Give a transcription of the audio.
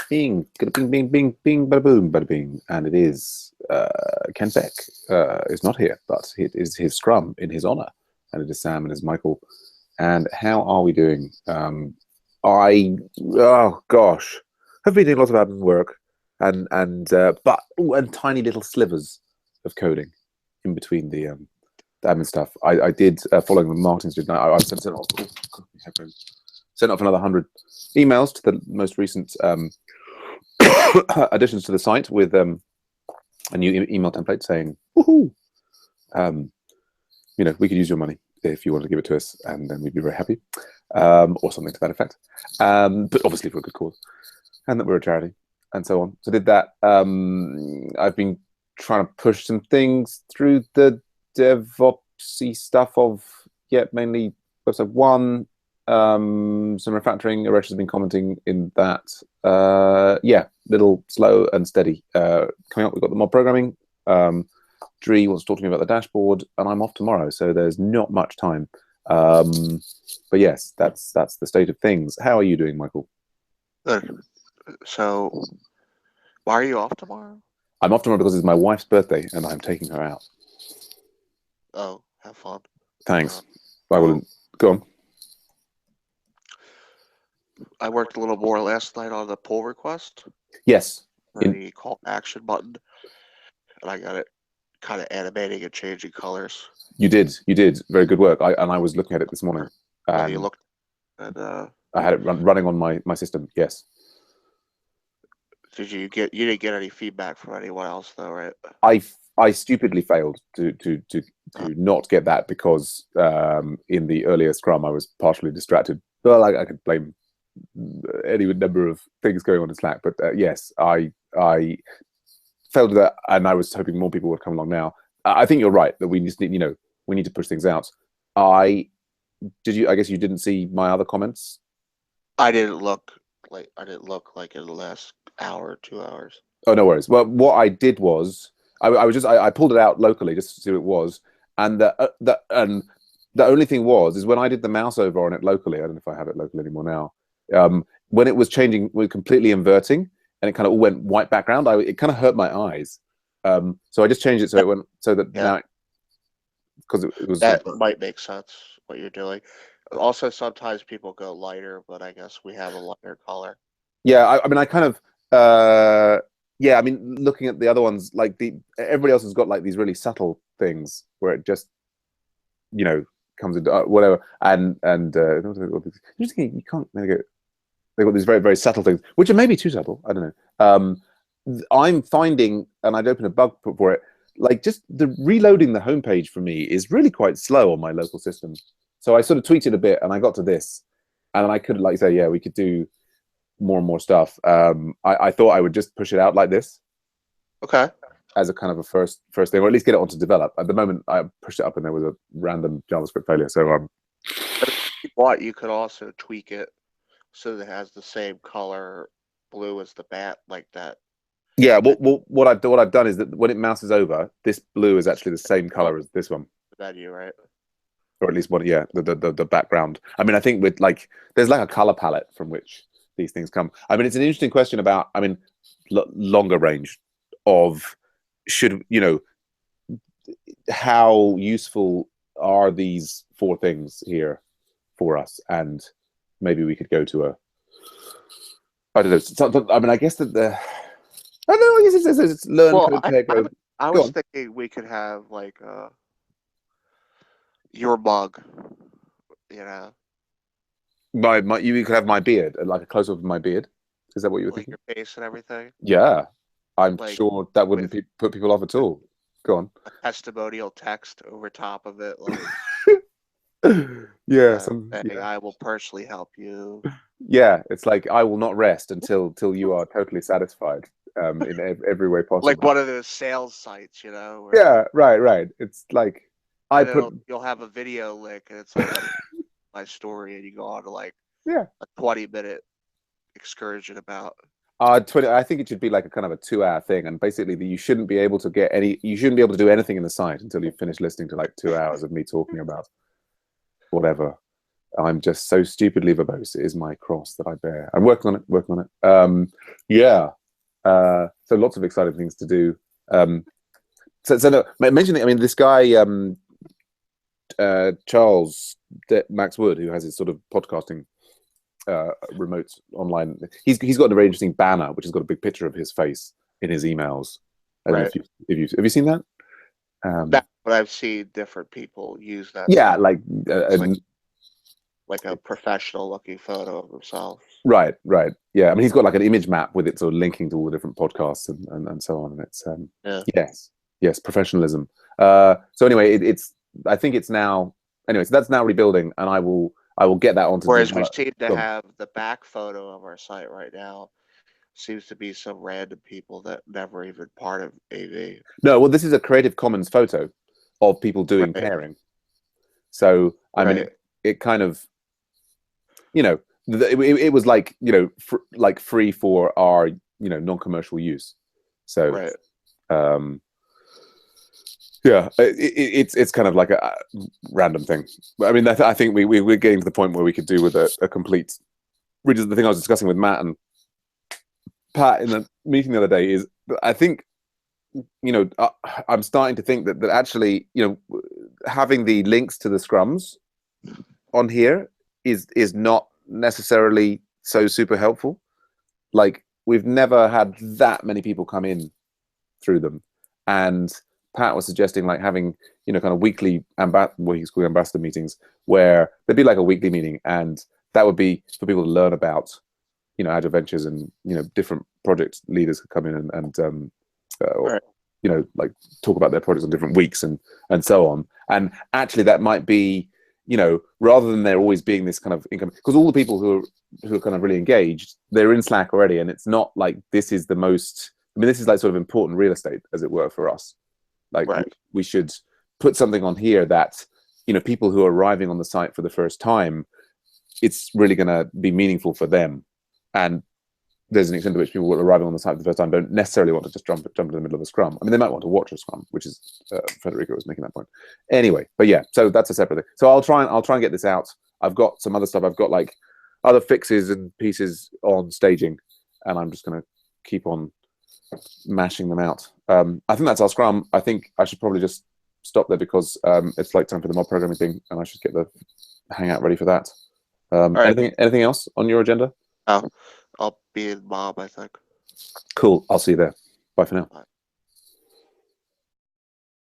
bing, bing, bing, bing, bing, bada boom, bada bing. And it is Ken Beck is not here, but it is his Scrum in his honor. And it is Sam and it is Michael. And how are we doing? Oh gosh, have been doing lots of admin work and tiny little slivers of coding in between the admin stuff. I did following the marketing student. I sent off another 100 emails to the most recent additions to the site with a new email template saying, "Woohoo! We could use your money if you want to give it to us, and then we'd be very happy," or something to that effect. But obviously for a good cause, and that we're a charity, and so on. So did that. I've been trying to push some things through the DevOpsy stuff of mainly website 1. Some refactoring. Eresh has been commenting in that. Little slow and steady. Coming up, we've got the mob programming. Dree wants to talk to me about the dashboard, and I'm off tomorrow, so there's not much time. But yes, that's the state of things. How are you doing, Michael? Good. So, why are you off tomorrow? I'm off tomorrow because it's my wife's birthday, and I'm taking her out. Oh, have fun. Thanks. I will go on. I worked a little more last night on the pull request. Yes. The call to action button, and I got it kind of animating and changing colors. You did very good work. I was looking at it this morning. And you looked, and I had it running on my system. Yes. You didn't get any feedback from anyone else though, right? I stupidly failed to not get that because in the earlier Scrum I was partially distracted. Well, I could blame any number of things going on in Slack, but yes, I failed with that, and I was hoping more people would come along now. I think you're right that we just need, we need to push things out. I guess you didn't see my other comments. I didn't look like in the last hour or 2 hours. Oh, no worries. Well, what I did was I pulled it out locally just to see what it was, and the only thing is when I did the mouse over on it locally. I don't know if I have it local anymore now. When it was changing, we were completely inverting, and it kind of all went white background. It kind of hurt my eyes. So I just changed it so it went so that now, because it was that might make sense what you're doing. Also, sometimes people go lighter, but I guess we have a lighter color. Yeah, I mean, I kind of I mean, looking at the other ones, like everybody else has got like these really subtle things where it just comes into whatever, and you can't make it. They've got these very, very subtle things, which are maybe too subtle. I don't know. I'm finding, and I'd open a bug for it, like just the reloading the homepage for me is really quite slow on my local system. So I sort of tweaked it a bit, and I got to this, and I could like say, yeah, we could do more and more stuff. I thought I would just push it out like this. Okay. As a kind of a first thing, or at least get it on to develop. At the moment, I pushed it up, and there was a random JavaScript failure. So you could also tweak it so that it has the same color blue as the bat, like that. Yeah, what I've done is that when it mouses over, this blue is actually the same color as this one. Menu, right? Or at least the background. I mean, I think with there's like a color palette from which these things come. I mean, it's an interesting question about, longer range of how useful are these 4 things here for us, and maybe we could go to I don't know. I mean, I guess that I don't know. I guess it's learn, code, pair, grow. I was thinking we could have like your mug, You could have my beard, like a close up of my beard. Is that what you were thinking? Your face and everything. Yeah, I'm sure that wouldn't put people off at all. Go on. A testimonial text over top of it, like yeah, I will personally help you. Yeah, it's like I will not rest until you are totally satisfied in every way possible. Like one of those sales sites, Yeah, right. It's like you'll have a video link, and it's like my story, and you go on to like a 20-minute excursion about 20. I think it should be like a kind of a 2-hour thing, and basically you shouldn't be able to do anything in the site until you finish listening to like 2 hours of me talking about whatever. I'm just so stupidly verbose. It is my cross that I bear. I'm working on it. Yeah. So lots of exciting things to do. So no, mentioning, I mean, this guy Charles Max Wood, who has his sort of podcasting remote online. He's got a very interesting banner which has got a big picture of his face in his emails. I don't know Right. if you have you seen that? That, but I've seen different people use that Yeah, same. like It's like a professional looking photo of himself. right, right. Yeah, I mean, he's got like an image map with it sort of linking to all the different podcasts and so on. And it's Yeah. yes, professionalism. So anyway, it's I think it's now anyway. So that's now rebuilding, and I will get that onto Whereas we the. seem to Gone. have the back photo of our site right now seems to be some random people that never even part of AV. No, well, this is a Creative Commons photo of people doing Right. pairing. So I mean, Right. it kind of, you know, it was like like free for our non-commercial use. So Right. um, yeah, it's kind of like a random thing. I mean, I think we're getting to the point where we could do with a complete. Which is the thing I was discussing with Matt and Pat in the meeting the other day. Is I think I'm starting to think that actually having the links to the scrums on here is not necessarily so super helpful. Like we've never had that many people come in through them, and Pat was suggesting like having kind of weekly what he's called ambassador meetings, where there'd be like a weekly meeting, and that would be for people to learn about Agile Ventures, and different project leaders could come in and Right. like talk about their projects on different weeks and so on. And actually, that might be rather than there always being this kind of income, because all the people who are kind of really engaged, they're in Slack already, and it's not like this is the most. I mean, this is like sort of important real estate, as it were, for us. Like Right. we should put something on here that people who are arriving on the site for the first time, it's really going to be meaningful for them. And there's an extent to which people arriving on the site for the first time don't necessarily want to just jump in the middle of a scrum. I mean, they might want to watch a scrum, which is Federico was making that point. Anyway, but yeah, so that's a separate thing. So I'll try and get this out. I've got some other stuff. I've got like other fixes and pieces on staging, and I'm just going to keep on mashing them out. I think that's our scrum. I think I should probably just stop there because it's like time for the mob programming thing, and I should get the hangout ready for that. All right. Anything else on your agenda? I'll be in mob, I think. Cool. I'll see you there. Bye for now. Bye.